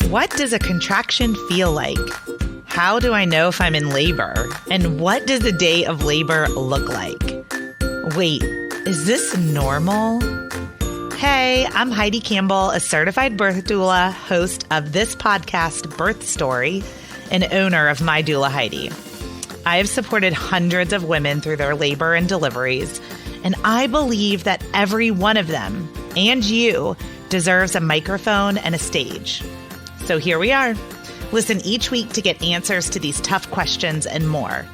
What does a contraction feel like? How do I know if I'm in labor? And what does a day of labor look like? Wait, is this normal? Hey, I'm Heidi Campbell, a certified birth doula, host of this podcast, Birth Story, and owner of MyDoulaHeidi. I have supported hundreds of women through their labor and deliveries, and I believe that every one of them, and you, deserves a microphone and a stage. So here we are. Listen each week to get answers to these tough questions and more.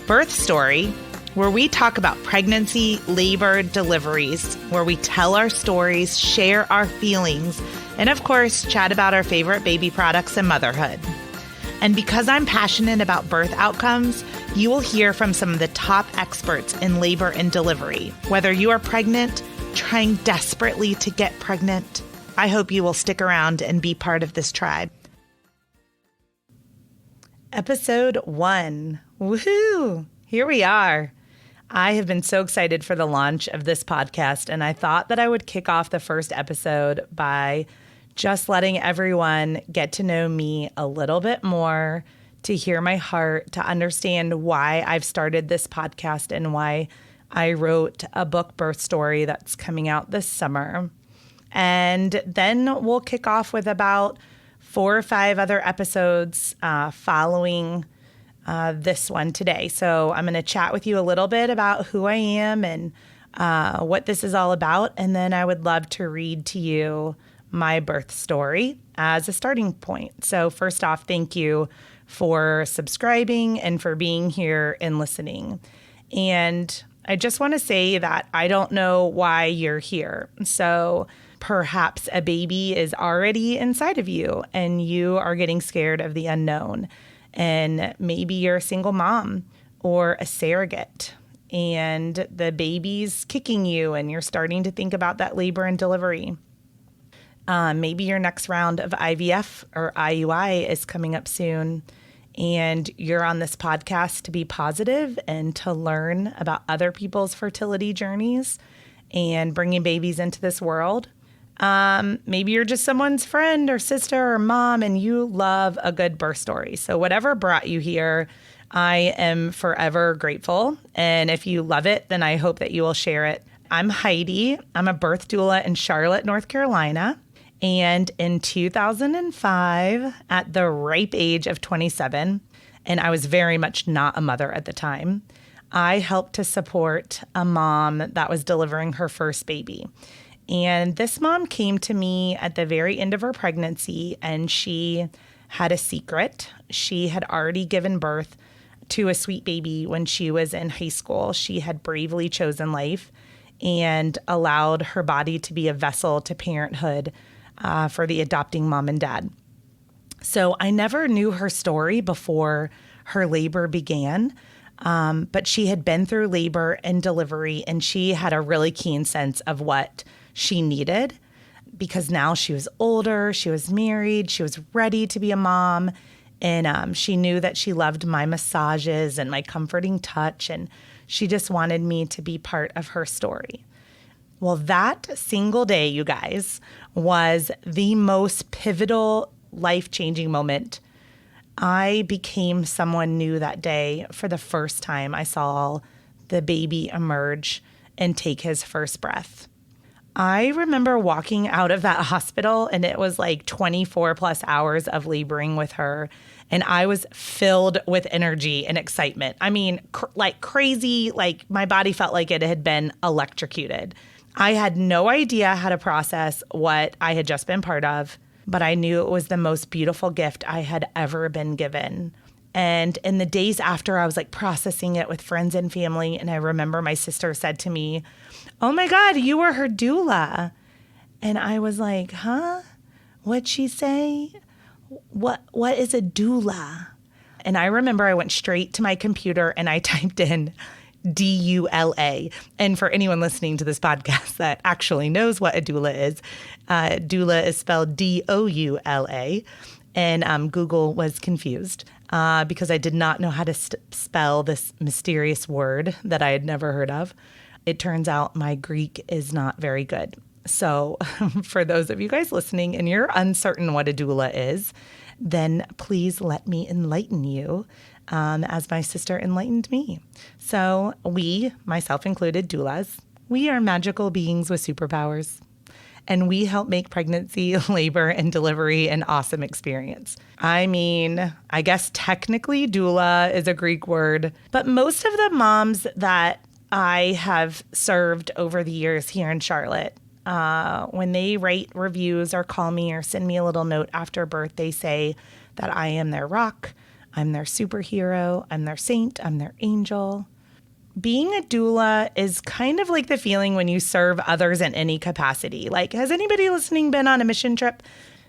Birth Story, where we talk about pregnancy, labor, deliveries, where we tell our stories, share our feelings, and of course, chat about our favorite baby products and motherhood. And because I'm passionate about birth outcomes, you will hear from some of the top experts in labor and delivery. Whether you are pregnant, trying desperately to get pregnant, I hope you will stick around and be part of this tribe. Episode 1. Woohoo! Here we are. I have been so excited for the launch of this podcast, and I thought that I would kick off the first episode by just letting everyone get to know me a little bit more, to hear my heart, to understand why I've started this podcast and why I wrote a book, Birth Story, that's coming out this summer. And then we'll kick off with about 4 or 5 other episodes following this one today. So I'm going to chat with you a little bit about who I am and what this is all about. And then I would love to read to you my birth story as a starting point. So first off, thank you for subscribing and for being here and listening. And I just want to say that I don't know why you're here. So perhaps a baby is already inside of you and you are getting scared of the unknown. And maybe you're a single mom or a surrogate and the baby's kicking you and you're starting to think about that labor and delivery. Maybe your next round of IVF or IUI is coming up soon and you're on this podcast to be positive and to learn about other people's fertility journeys and bringing babies into this world. Maybe you're just someone's friend or sister or mom and you love a good birth story. So whatever brought you here, I am forever grateful. And if you love it, then I hope that you will share it. I'm Heidi. I'm a birth doula in Charlotte, North Carolina. And in 2005, at the ripe age of 27, and I was very much not a mother at the time, I helped to support a mom that was delivering her first baby. And this mom came to me at the very end of her pregnancy, and she had a secret. She had already given birth to a sweet baby when she was in high school. She had bravely chosen life and allowed her body to be a vessel to parenthood for the adopting mom and dad. So I never knew her story before her labor began, but she had been through labor and delivery, and she had a really keen sense of what she needed because now she was older, she was married, she was ready to be a mom, and she knew that she loved my massages and my comforting touch, and she just wanted me to be part of her story. Well, that single day, you guys, was the most pivotal, life-changing moment. I became someone new that day for the first time. I saw the baby emerge and take his first breath. I remember walking out of that hospital and it was like 24 plus hours of laboring with her. And I was filled with energy and excitement. I mean, like crazy, like my body felt like it had been electrocuted. I had no idea how to process what I had just been part of, but I knew it was the most beautiful gift I had ever been given. And in the days after, I was like processing it with friends and family. And I remember my sister said to me, "Oh my God, you were her doula." And I was like, huh? What'd she say? What is a doula? And I remember I went straight to my computer and I typed in DULA. And for anyone listening to this podcast that actually knows what a doula is spelled DOULA. And Google was confused because I did not know how to spell this mysterious word that I had never heard of. It turns out my Greek is not very good. So for those of you guys listening and you're uncertain what a doula is, then please let me enlighten you as my sister enlightened me. So we, myself included, doulas, we are magical beings with superpowers. And we help make pregnancy, labor, and delivery an awesome experience. I mean, I guess technically doula is a Greek word, but most of the moms that I have served over the years here in Charlotte, when they write reviews or call me or send me a little note after birth, they say that I am their rock, I'm their superhero, I'm their saint, I'm their angel. Being a doula is kind of like the feeling when you serve others in any capacity. Like, has anybody listening been on a mission trip?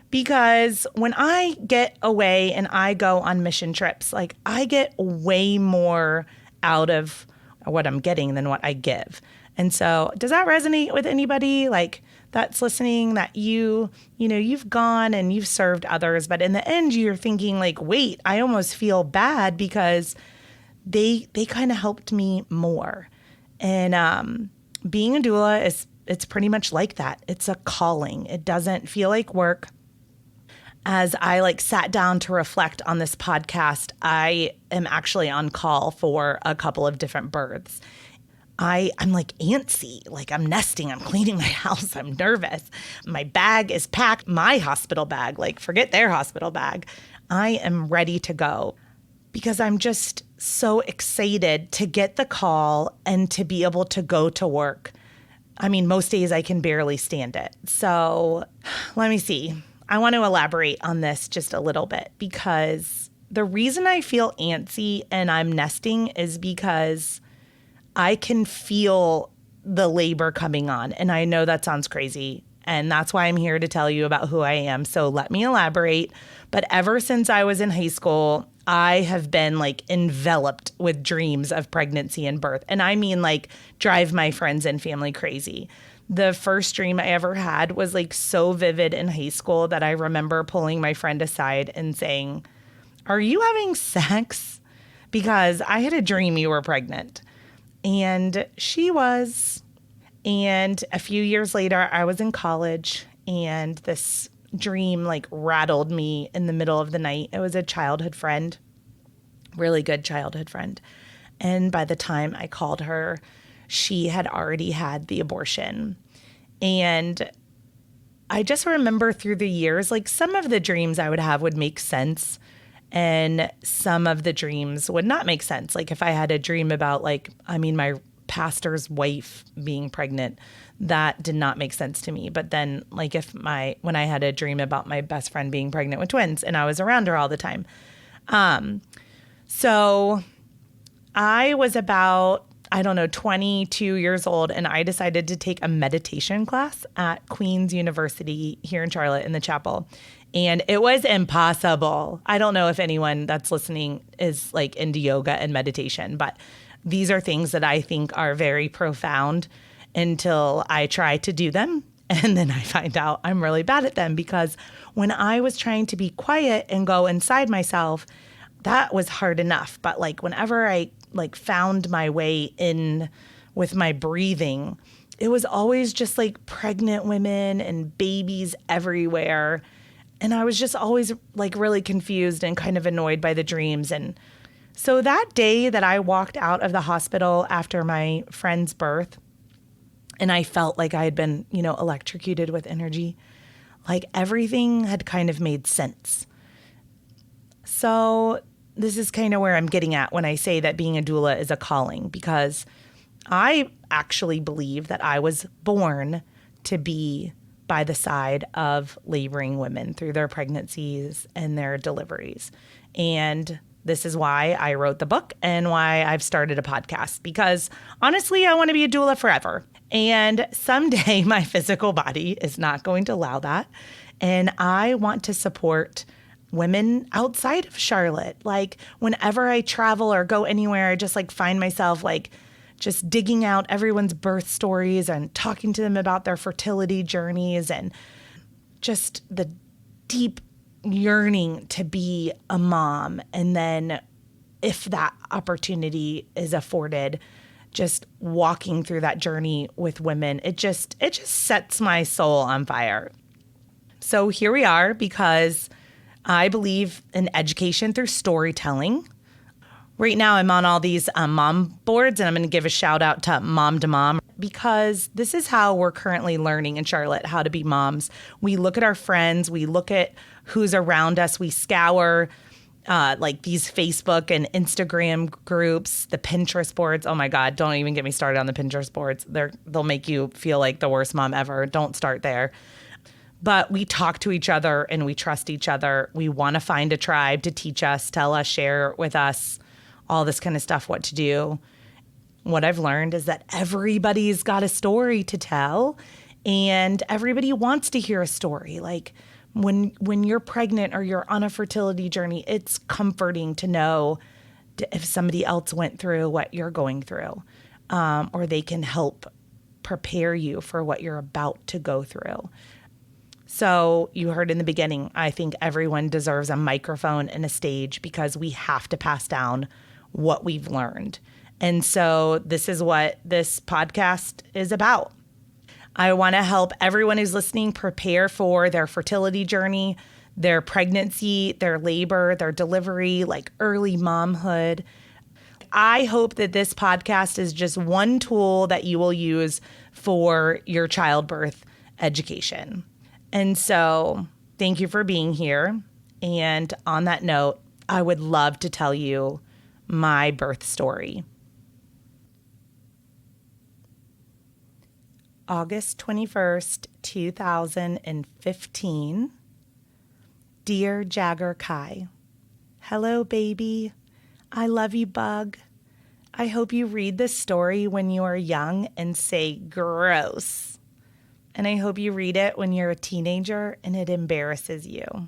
Because when I get away and I go on mission trips, like I get way more out of what I'm getting than what I give. And so does that resonate with anybody like that's listening, that you've gone and you've served others, but in the end you're thinking like, wait, I almost feel bad because they kind of helped me more. And being a doula it's pretty much like that. It's a calling. It doesn't feel like work. As I sat down to reflect on this podcast, I am actually on call for a couple of different births. I'm antsy, I'm nesting, I'm cleaning my house, I'm nervous. My bag is packed, my hospital bag, forget their hospital bag. I am ready to go because I'm just so excited to get the call and to be able to go to work. I mean, most days I can barely stand it. So let me see. I want to elaborate on this just a little bit because the reason I feel antsy and I'm nesting is because I can feel the labor coming on. And I know that sounds crazy. And that's why I'm here to tell you about who I am. So let me elaborate. But ever since I was in high school, I have been enveloped with dreams of pregnancy and birth. And I mean drive my friends and family crazy. The first dream I ever had was so vivid in high school that I remember pulling my friend aside and saying, "Are you having sex? Because I had a dream you were pregnant." And she was. And a few years later, I was in college and this dream rattled me in the middle of the night. It was a childhood friend, really good childhood friend. And by the time I called her, she had already had the abortion. And I just remember through the years, some of the dreams I would have would make sense and some of the dreams would not make sense. If I had a dream about my pastor's wife being pregnant, that did not make sense to me. But then when I had a dream about my best friend being pregnant with twins and I was around her all the time. So I was about, 22 years old, and I decided to take a meditation class at Queen's University here in Charlotte in the chapel. And it was impossible. I don't know if anyone that's listening is into yoga and meditation, but these are things that I think are very profound until I try to do them. And then I find out I'm really bad at them because when I was trying to be quiet and go inside myself, that was hard enough. But whenever I found my way in with my breathing, it was always just pregnant women and babies everywhere. And I was just always really confused and kind of annoyed by the dreams. And so that day that I walked out of the hospital after my friend's birth, and I felt like I had been, electrocuted with energy, everything had kind of made sense. So this is kind of where I'm getting at when I say that being a doula is a calling, because I actually believe that I was born to be by the side of laboring women through their pregnancies and their deliveries. And this is why I wrote the book and why I've started a podcast, because honestly, I want to be a doula forever. And someday my physical body is not going to allow that. And I want to support women outside of Charlotte. Whenever I travel or go anywhere, I just find myself just digging out everyone's birth stories and talking to them about their fertility journeys and just the deep yearning to be a mom. And then if that opportunity is afforded, just walking through that journey with women. It just sets my soul on fire. So here we are, because I believe in education through storytelling. Right now, I'm on all these mom boards, and I'm going to give a shout out to Mom, because this is how we're currently learning in Charlotte how to be moms. We look at our friends, we look at who's around us, we scour like these Facebook and Instagram groups, the Pinterest boards. Oh my God, don't even get me started on the Pinterest boards. They'll make you feel like the worst mom ever. Don't start there. But we talk to each other and we trust each other. We want to find a tribe to teach us, tell us, share with us, all this kind of stuff, what to do. What I've learned is that everybody's got a story to tell, and everybody wants to hear a story. Like when you're pregnant or you're on a fertility journey, it's comforting to know if somebody else went through what you're going through, or they can help prepare you for what you're about to go through. So you heard in the beginning, I think everyone deserves a microphone and a stage, because we have to pass down what we've learned. And so this is what this podcast is about. I want to help everyone who's listening prepare for their fertility journey, their pregnancy, their labor, their delivery, like early momhood. I hope that this podcast is just one tool that you will use for your childbirth education. And so thank you for being here. And on that note, I would love to tell you my birth story. August 21st, 2015. Dear Jagger Kai, hello, baby. I love you, bug. I hope you read this story when you are young and say gross. And I hope you read it when you're a teenager and it embarrasses you.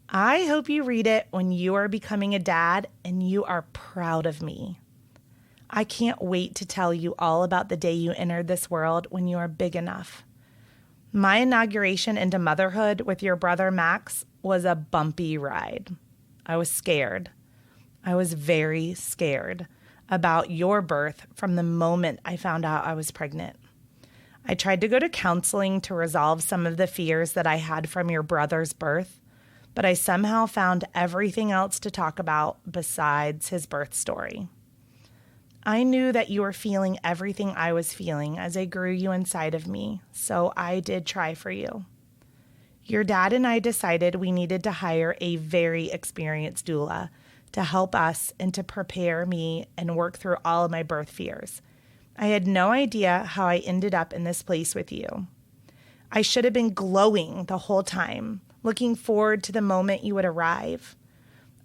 I hope you read it when you are becoming a dad and you are proud of me. I can't wait to tell you all about the day you entered this world when you are big enough. My inauguration into motherhood with your brother Max was a bumpy ride. I was scared. I was very scared about your birth from the moment I found out I was pregnant. I tried to go to counseling to resolve some of the fears that I had from your brother's birth, but I somehow found everything else to talk about besides his birth story. I knew that you were feeling everything I was feeling as I grew you inside of me, so I did try for you. Your dad and I decided we needed to hire a very experienced doula to help us and to prepare me and work through all of my birth fears. I had no idea how I ended up in this place with you. I should have been glowing the whole time, looking forward to the moment you would arrive.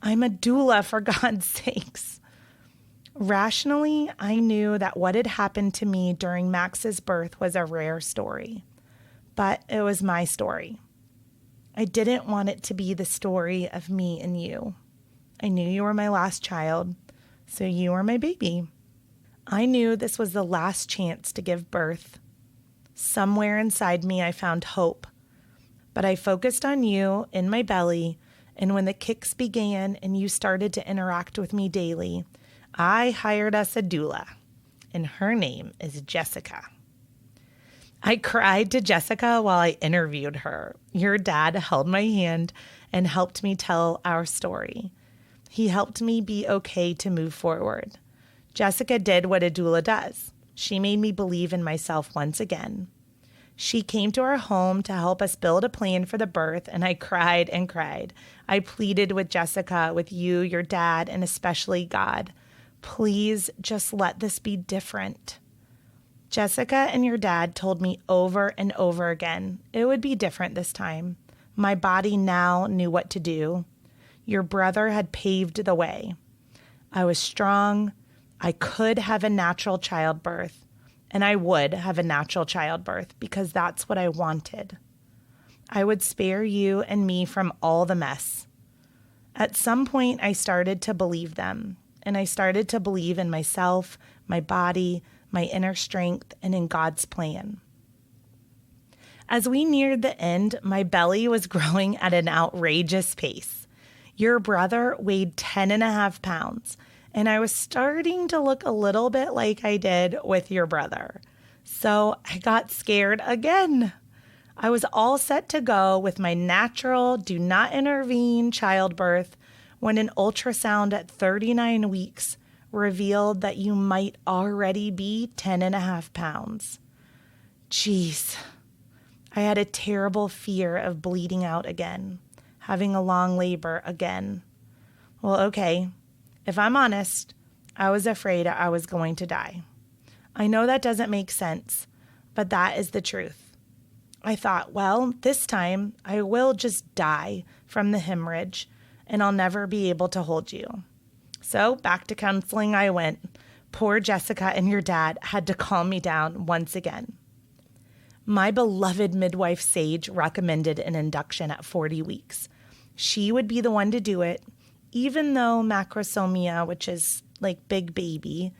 I'm a doula, for God's sakes. Rationally, I knew that what had happened to me during Max's birth was a rare story, but it was my story. I didn't want it to be the story of me and you. I knew you were my last child, so you were my baby. I knew this was the last chance to give birth. Somewhere inside me, I found hope, but I focused on you in my belly, and when the kicks began and you started to interact with me daily, I hired us a doula, and her name is Jessica. I cried to Jessica while I interviewed her. Your dad held my hand and helped me tell our story. He helped me be okay to move forward. Jessica did what a doula does. She made me believe in myself once again. She came to our home to help us build a plan for the birth, and I cried and cried. I pleaded with Jessica, with you, your dad, and especially God. Please just let this be different. Jessica and your dad told me over and over again it would be different this time. My body now knew what to do. Your brother had paved the way. I was strong. I could have a natural childbirth, and I would have a natural childbirth because that's what I wanted. I would spare you and me from all the mess. At some point, I started to believe them. And I started to believe in myself, my body, my inner strength, and in God's plan. As we neared the end, my belly was growing at an outrageous pace. Your brother weighed 10.5 pounds, and I was starting to look a little bit like I did with your brother. So I got scared again. I was all set to go with my natural, do not intervene childbirth when an ultrasound at 39 weeks revealed that you might already be 10.5 pounds. Jeez, I had a terrible fear of bleeding out again, having a long labor again. Well, okay, if I'm honest, I was afraid I was going to die. I know that doesn't make sense, but that is the truth. I thought, well, this time I will just die from the hemorrhage and I'll never be able to hold you. So back to counseling I went. Poor Jessica and your dad had to calm me down once again. My beloved midwife Sage recommended an induction at 40 weeks. She would be the one to do it, even though macrosomia, which is like big baby,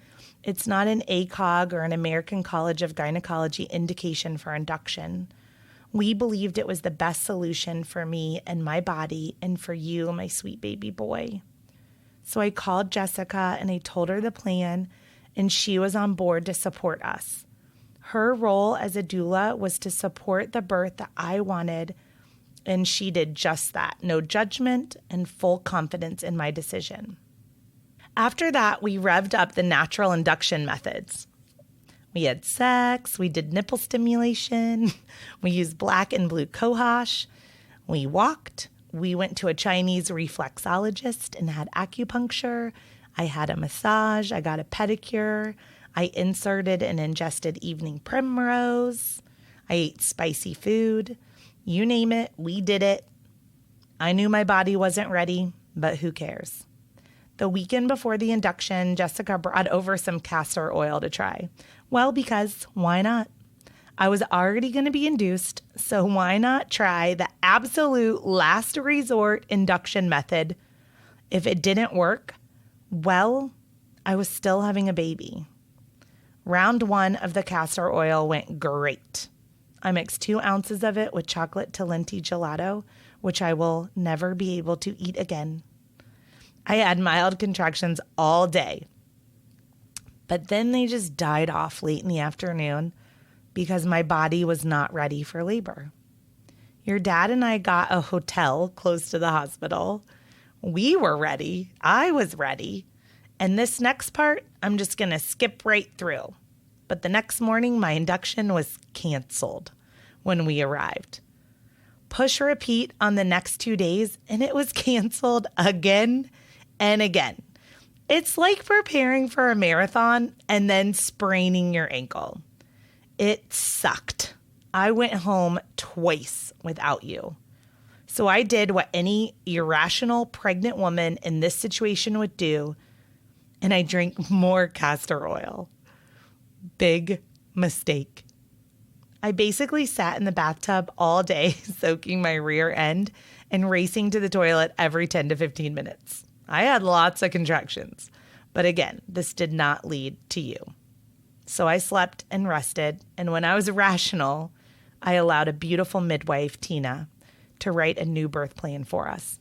it's not an ACOG or an American College of Gynecology indication for induction. We believed it was the best solution for me and my body and for you, my sweet baby boy. So I called Jessica and I told her the plan, and she was on board to support us. Her role as a doula was to support the birth that I wanted, and she did just that. No judgment and full confidence in my decision. After that, we revved up the natural induction methods. We had sex, we did nipple stimulation, we used black and blue cohosh, we walked, we went to a Chinese reflexologist and had acupuncture, I had a massage, I got a pedicure, I inserted and ingested evening primrose, I ate spicy food, you name it, we did it. I knew my body wasn't ready, but who cares? The weekend before the induction, Jessica brought over some castor oil to try. Well, because why not? I was already going to be induced, so why not try the absolute last resort induction method? If it didn't work, well, I was still having a baby. Round 1 of the castor oil went great. I mixed 2 ounces of it with chocolate Talenti gelato, which I will never be able to eat again. I had mild contractions all day, but then they just died off late in the afternoon because my body was not ready for labor. Your dad and I got a hotel close to the hospital. We were ready. I was ready. And this next part, I'm just going to skip right through. But the next morning, my induction was canceled when we arrived. Push repeat on the next 2 days, and it was canceled again and again. It's like preparing for a marathon and then spraining your ankle. It sucked. I went home twice without you. So I did what any irrational pregnant woman in this situation would do, and I drank more castor oil. Big mistake. I basically sat in the bathtub all day, soaking my rear end and racing to the toilet every 10 to 15 minutes. I had lots of contractions, but again, this did not lead to you. So I slept and rested, and when I was rational, I allowed a beautiful midwife, Tina, to write a new birth plan for us.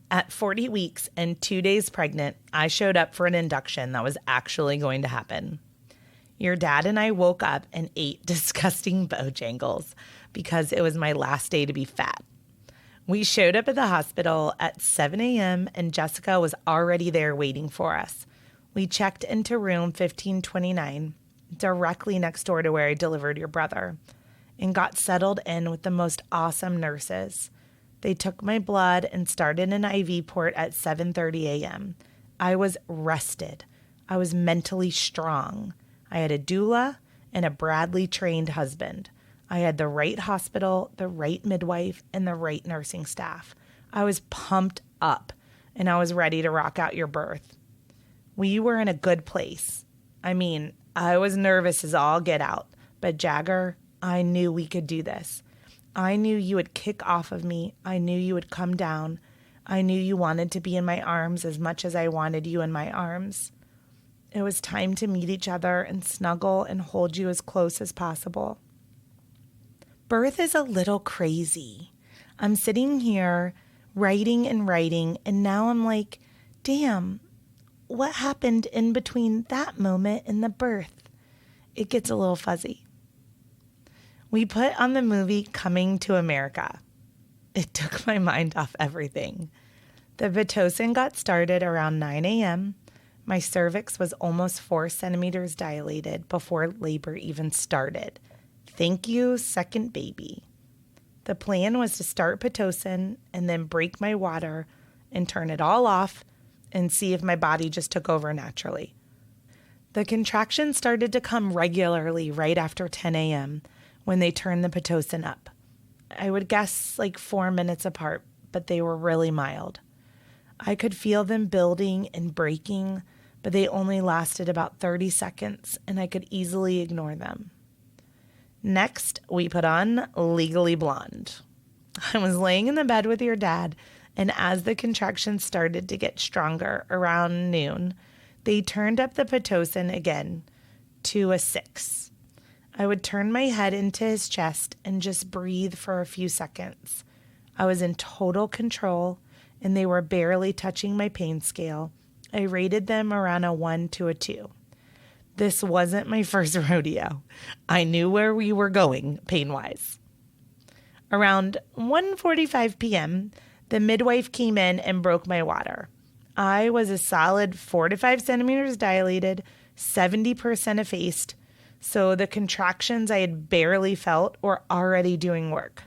At 40 weeks and 2 days pregnant, I showed up for an induction that was actually going to happen. Your dad and I woke up and ate disgusting Bojangles because it was my last day to be fat. We showed up at the hospital at 7 a.m. and Jessica was already there waiting for us. We checked into room 1529, directly next door to where I delivered your brother, and got settled in with the most awesome nurses. They took my blood and started an IV port at 7:30 a.m. I was rested. I was mentally strong. I had a doula and a Bradley-trained husband. I had the right hospital, the right midwife, and the right nursing staff. I was pumped up, and I was ready to rock out your birth. We were in a good place. I mean, I was nervous as all get out, but Jagger, I knew we could do this. I knew you would kick off of me. I knew you would come down. I knew you wanted to be in my arms as much as I wanted you in my arms. It was time to meet each other and snuggle and hold you as close as possible. Birth is a little crazy. I'm sitting here writing, and now I'm like, damn, what happened in between that moment and the birth? It gets a little fuzzy. We put on the movie Coming to America. It took my mind off everything. The pitocin got started around 9 a.m. My cervix was almost 4 centimeters dilated before labor even started. Thank you, second baby. The plan was to start pitocin and then break my water and turn it all off and see if my body just took over naturally. The contractions started to come regularly right after 10 a.m. when they turned the pitocin up. I would guess like 4 minutes apart, but they were really mild. I could feel them building and breaking, but they only lasted about 30 seconds and I could easily ignore them. Next, we put on Legally Blonde. I was laying in the bed with your dad, and as the contractions started to get stronger around noon, they turned up the pitocin again to a 6. I would turn my head into his chest and just breathe for a few seconds. I was in total control, and they were barely touching my pain scale. I rated them around a 1 to a 2. This wasn't my first rodeo. I knew where we were going pain-wise. Around 1:45 p.m., the midwife came in and broke my water. I was a solid 4 to 5 centimeters dilated, 70% effaced, so the contractions I had barely felt were already doing work.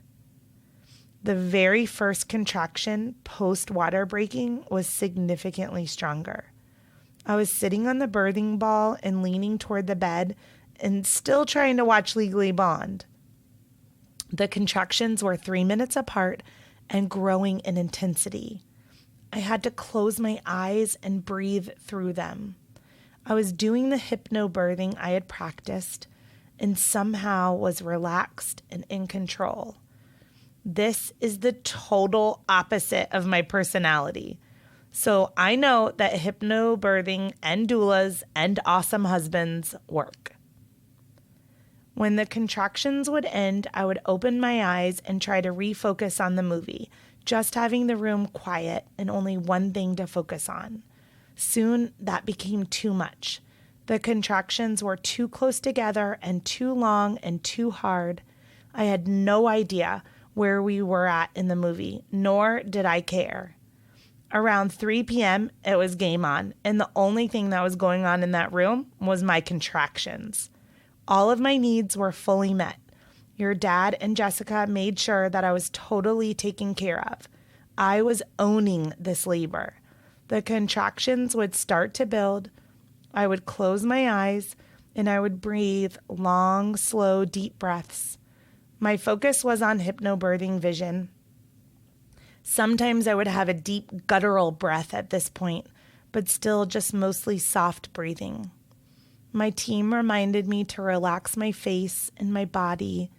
The very first contraction post-water breaking was significantly stronger. I was sitting on the birthing ball and leaning toward the bed and still trying to watch Legally Blonde. The contractions were 3 minutes apart and growing in intensity. I had to close my eyes and breathe through them. I was doing the hypnobirthing I had practiced and somehow was relaxed and in control. This is the total opposite of my personality. So I know that hypnobirthing and doulas and awesome husbands work. When the contractions would end, I would open my eyes and try to refocus on the movie, just having the room quiet and only one thing to focus on. Soon, that became too much. The contractions were too close together and too long and too hard. I had no idea where we were at in the movie, nor did I care. Around 3 p.m., it was game on, and the only thing that was going on in that room was my contractions. All of my needs were fully met. Your dad and Jessica made sure that I was totally taken care of. I was owning this labor. The contractions would start to build. I would close my eyes, and I would breathe long, slow, deep breaths. My focus was on hypnobirthing vision. Sometimes I would have a deep guttural breath at this point, but still just mostly soft breathing. My team reminded me to relax my face and my body.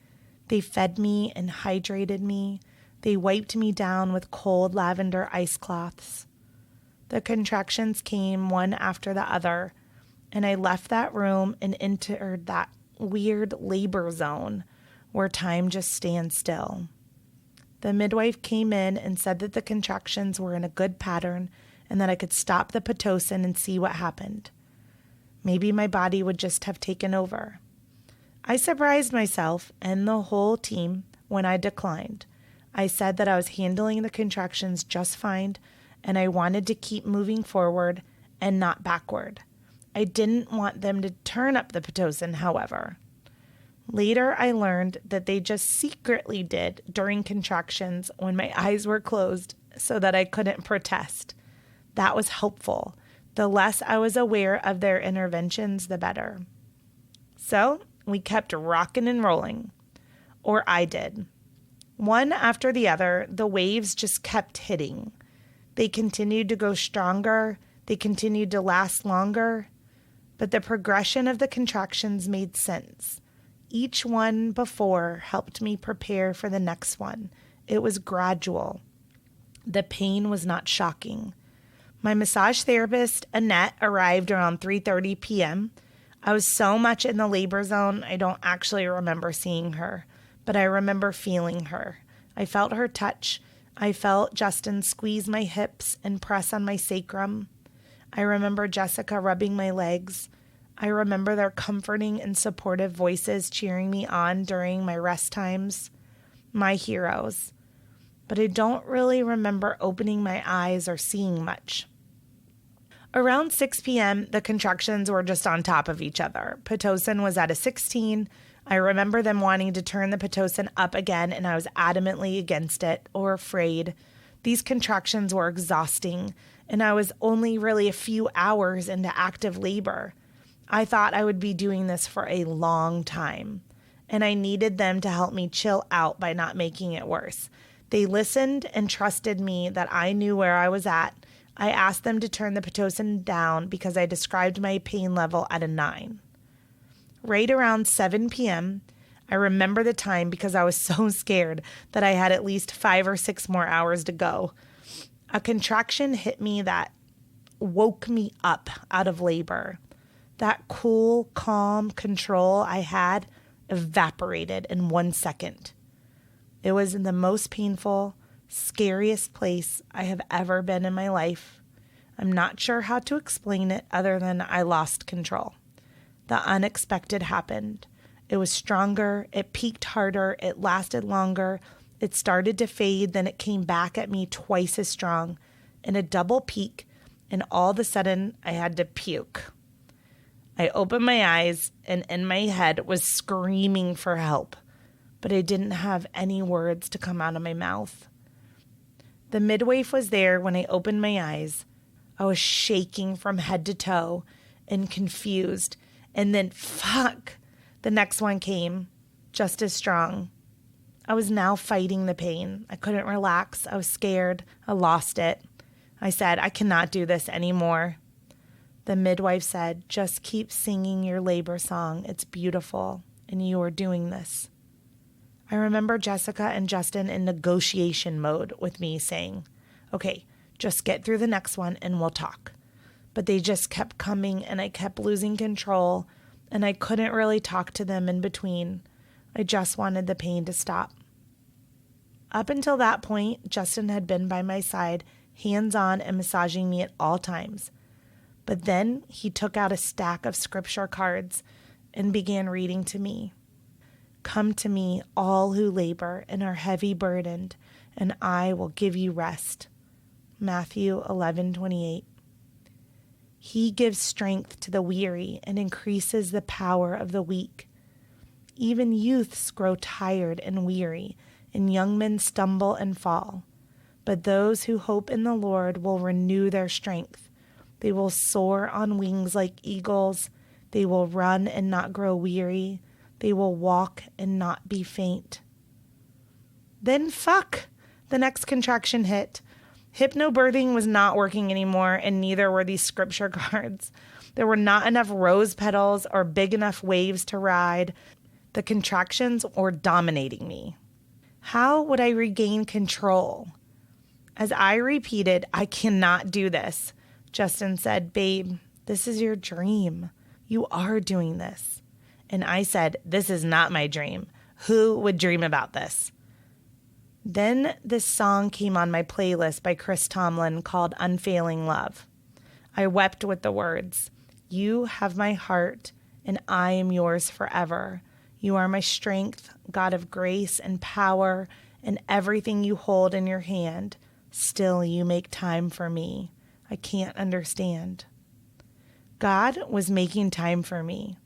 They fed me and hydrated me. They wiped me down with cold lavender ice cloths. The contractions came one after the other, and I left that room and entered that weird labor zone where time just stands still. The midwife came in and said that the contractions were in a good pattern and that I could stop the pitocin and see what happened. Maybe my body would just have taken over. I surprised myself and the whole team when I declined. I said that I was handling the contractions just fine and I wanted to keep moving forward and not backward. I didn't want them to turn up the pitocin, however. Later, I learned that they just secretly did during contractions when my eyes were closed so that I couldn't protest. That was helpful. The less I was aware of their interventions, the better. So we kept rocking and rolling. Or I did. One after the other, the waves just kept hitting. They continued to go stronger. They continued to last longer. But the progression of the contractions made sense. Each one before helped me prepare for the next one. It was gradual. The pain was not shocking. My massage therapist, Annette, arrived around 3:30 p.m. I was so much in the labor zone, I don't actually remember seeing her, but I remember feeling her. I felt her touch. I felt Justin squeeze my hips and press on my sacrum. I remember Jessica rubbing my legs. I remember their comforting and supportive voices cheering me on during my rest times. My heroes. But I don't really remember opening my eyes or seeing much. Around 6 p.m., the contractions were just on top of each other. Pitocin was at a 16. I remember them wanting to turn the pitocin up again, and I was adamantly against it or afraid. These contractions were exhausting, and I was only really a few hours into active labor. I thought I would be doing this for a long time, and I needed them to help me chill out by not making it worse. They listened and trusted me that I knew where I was at. I asked them to turn the pitocin down because I described my pain level at a 9. Right around 7 p.m., I remember the time because I was so scared that I had at least 5 or 6 more hours to go. A contraction hit me that woke me up out of labor. That cool, calm control I had evaporated in 1 second. It was in the most painful, scariest place I have ever been in my life. I'm not sure how to explain it other than I lost control. The unexpected happened. It was stronger, it peaked harder, it lasted longer, it started to fade, then it came back at me twice as strong in a double peak, and all of a sudden I had to puke. I opened my eyes and in my head was screaming for help, but I didn't have any words to come out of my mouth. The midwife was there when I opened my eyes. I was shaking from head to toe and confused, and then the next one came, just as strong. I was now fighting the pain. I couldn't relax. I was scared. I lost it. I said, I cannot do this anymore. The midwife said, just keep singing your labor song. It's beautiful, and you are doing this. I remember Jessica and Justin in negotiation mode with me saying, okay, just get through the next one and we'll talk. But they just kept coming and I kept losing control and I couldn't really talk to them in between. I just wanted the pain to stop. Up until that point, Justin had been by my side, hands-on and massaging me at all times. But then he took out a stack of scripture cards and began reading to me. Come to me, all who labor and are heavy burdened, and I will give you rest. Matthew 11:28. He gives strength to the weary and increases the power of the weak. Even youths grow tired and weary, and young men stumble and fall. But those who hope in the Lord will renew their strength. They will soar on wings like eagles. They will run and not grow weary. They will walk and not be faint. Then the next contraction hit. Hypnobirthing was not working anymore, and neither were these scripture cards. There were not enough rose petals or big enough waves to ride. The contractions were dominating me. How would I regain control? As I repeated, I cannot do this, Justin said, babe, this is your dream. You are doing this. And I said, this is not my dream. Who would dream about this? Then this song came on my playlist by Chris Tomlin called Unfailing Love. I wept with the words, you have my heart and I am yours forever. You are my strength, God of grace and power, and everything you hold in your hand. Still you make time for me. I can't understand. God was making time for me.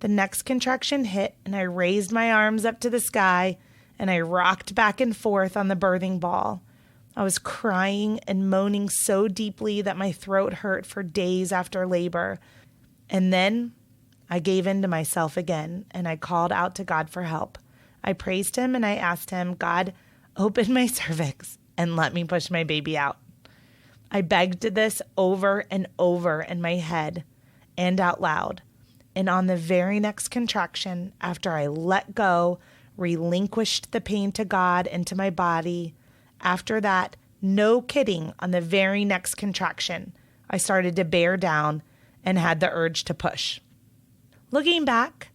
The next contraction hit and I raised my arms up to the sky and I rocked back and forth on the birthing ball. I was crying and moaning so deeply that my throat hurt for days after labor. And then I gave in to myself again and I called out to God for help. I praised him and I asked him, God, open my cervix and let me push my baby out. I begged this over and over in my head and out loud. And on the very next contraction, after I let go, relinquished the pain to God and to my body, after that, no kidding, on the very next contraction, I started to bear down and had the urge to push. Looking back,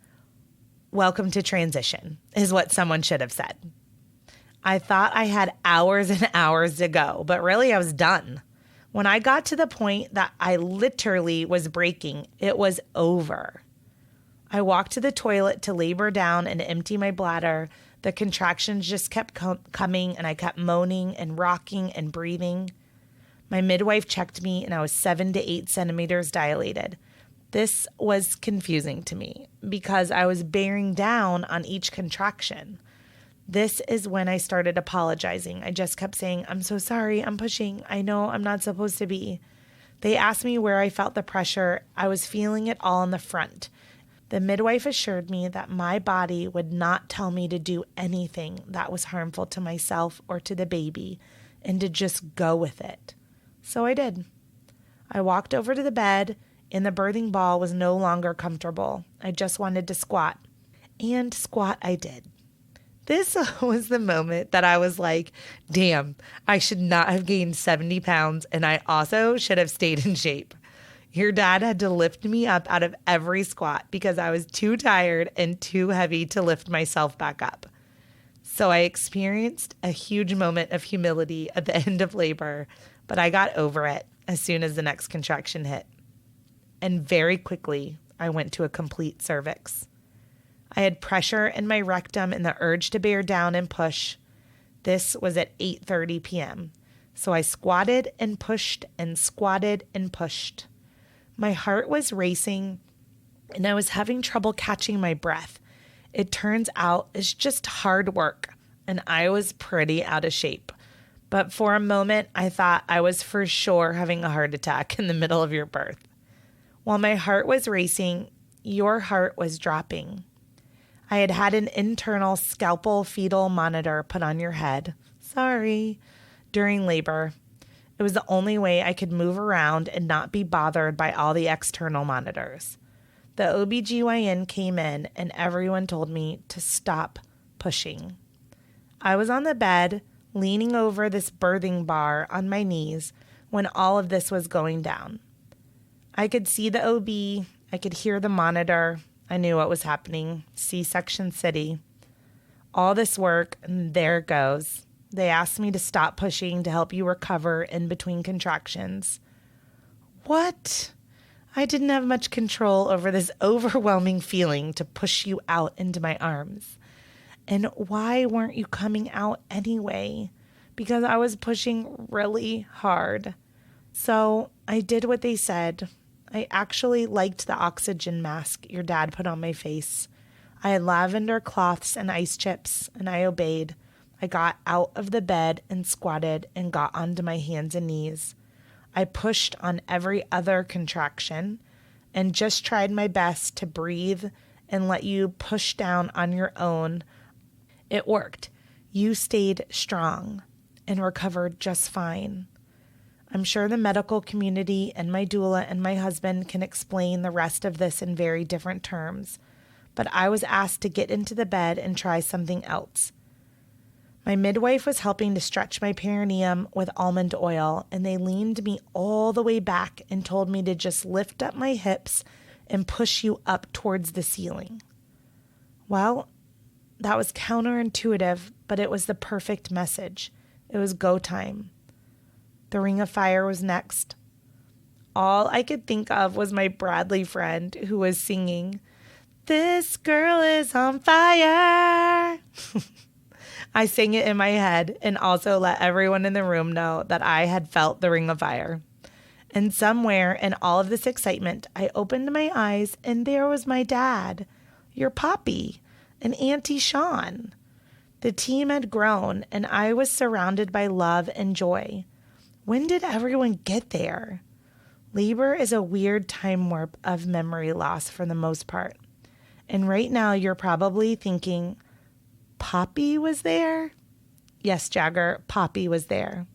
welcome to transition, is what someone should have said. I thought I had hours and hours to go, but really I was done. When I got to the point that I literally was breaking, it was over. I walked to the toilet to labor down and empty my bladder. The contractions just kept coming, and I kept moaning and rocking and breathing. My midwife checked me, and I was 7 to 8 centimeters dilated. This was confusing to me because I was bearing down on each contraction. This is when I started apologizing. I just kept saying, "I'm so sorry, I'm pushing. I know I'm not supposed to be." They asked me where I felt the pressure. I was feeling it all in the front. The midwife assured me that my body would not tell me to do anything that was harmful to myself or to the baby, and to just go with it. So I did. I walked over to the bed, and the birthing ball was no longer comfortable. I just wanted to squat. And squat I did. This was the moment that I was like, damn, I should not have gained 70 pounds, and I also should have stayed in shape. Your dad had to lift me up out of every squat because I was too tired and too heavy to lift myself back up. So I experienced a huge moment of humility at the end of labor, but I got over it as soon as the next contraction hit. And very quickly, I went to a complete cervix. I had pressure in my rectum and the urge to bear down and push. This was at 8:30 p.m. So I squatted and pushed and squatted and pushed. My heart was racing and I was having trouble catching my breath. It turns out it's just hard work, and I was pretty out of shape. But for a moment, I thought I was for sure having a heart attack in the middle of your birth. While my heart was racing, your heart was dropping. I had had an internal scalpel fetal monitor put on your head. Sorry. During labor. It was the only way I could move around and not be bothered by all the external monitors. The OBGYN came in and everyone told me to stop pushing. I was on the bed, leaning over this birthing bar on my knees when all of this was going down. I could see the OB, I could hear the monitor, I knew what was happening, C-section city. All this work, and there it goes. They asked me to stop pushing to help you recover in between contractions. What? I didn't have much control over this overwhelming feeling to push you out into my arms. And why weren't you coming out anyway? Because I was pushing really hard. So I did what they said. I actually liked the oxygen mask your dad put on my face. I had lavender cloths and ice chips, and I obeyed. I got out of the bed and squatted and got onto my hands and knees. I pushed on every other contraction and just tried my best to breathe and let you push down on your own. It worked. You stayed strong and recovered just fine. I'm sure the medical community and my doula and my husband can explain the rest of this in very different terms, but I was asked to get into the bed and try something else. My midwife was helping to stretch my perineum with almond oil, and they leaned me all the way back and told me to just lift up my hips and push you up towards the ceiling. Well, that was counterintuitive, but it was the perfect message. It was go time. The Ring of Fire was next. All I could think of was my Bradley friend who was singing, "This girl is on fire." I sang it in my head and also let everyone in the room know that I had felt the Ring of Fire. And somewhere in all of this excitement, I opened my eyes and there was my dad, your poppy, and Auntie Sean. The team had grown and I was surrounded by love and joy. When did everyone get there? Labor is a weird time warp of memory loss for the most part. And right now you're probably thinking, Poppy was there? Yes, Jagger, Poppy was there.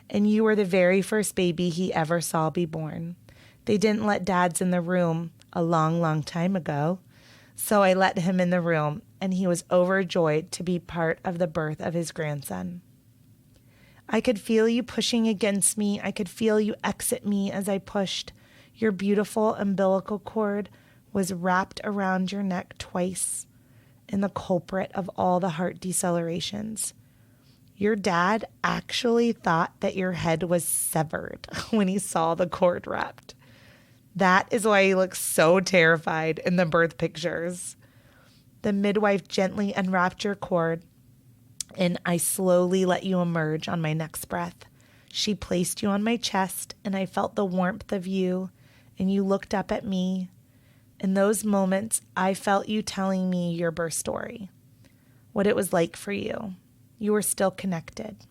And you were the very first baby he ever saw be born. They didn't let dads in the room a long, long time ago. So I let him in the room, and he was overjoyed to be part of the birth of his grandson. I could feel you pushing against me. I could feel you exit me as I pushed. Your beautiful umbilical cord was wrapped around your neck twice, and the culprit of all the heart decelerations. Your dad actually thought that your head was severed when he saw the cord wrapped. That is why he looks so terrified in the birth pictures. The midwife gently unwrapped your cord, and I slowly let you emerge on my next breath. She placed you on my chest, and I felt the warmth of you, and you looked up at me. In those moments, I felt you telling me your birth story, what it was like for you. You were still connected.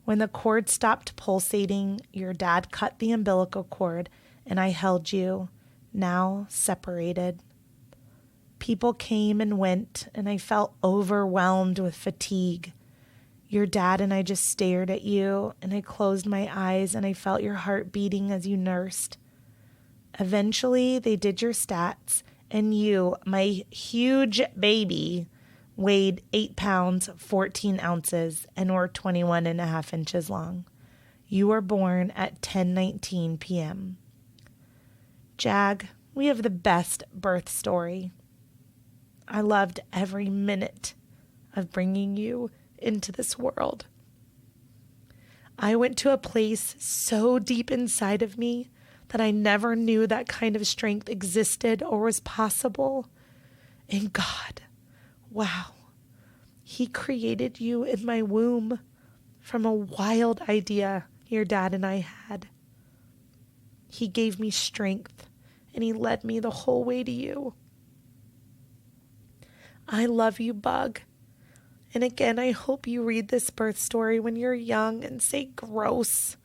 When the cord stopped pulsating, your dad cut the umbilical cord, and I held you, now separated. People came and went, and I felt overwhelmed with fatigue. Your dad and I just stared at you, and I closed my eyes, and I felt your heart beating as you nursed. Eventually, they did your stats, and you, my huge baby, weighed 8 pounds, 14 ounces, and were 21 and a half inches long. You were born at 10:19 p.m. Jag, we have the best birth story. I loved every minute of bringing you into this world. I went to a place so deep inside of me that I never knew that kind of strength existed or was possible. And God, wow, He created you in my womb from a wild idea your dad and I had. He gave me strength, and He led me the whole way to you. I love you, Bug. And again, I hope you read this birth story when you're young and say gross.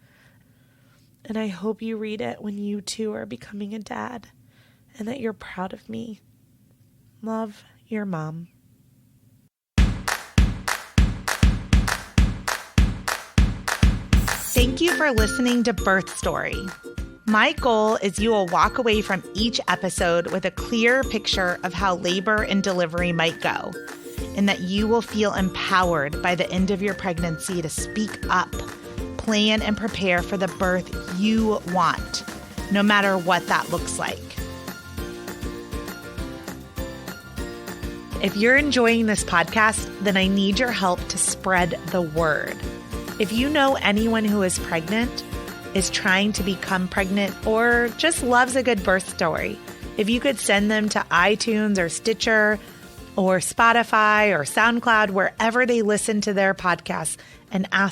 And I hope you read it when you too are becoming a dad and that you're proud of me. Love, your mom. Thank you for listening to Birth Story. My goal is you will walk away from each episode with a clear picture of how labor and delivery might go, and that you will feel empowered by the end of your pregnancy to speak up, plan, and prepare for the birth you want, no matter what that looks like. If you're enjoying this podcast, then I need your help to spread the word. If you know anyone who is pregnant, is trying to become pregnant, or just loves a good birth story, if you could send them to iTunes or Stitcher or Spotify or SoundCloud, wherever they listen to their podcasts, and ask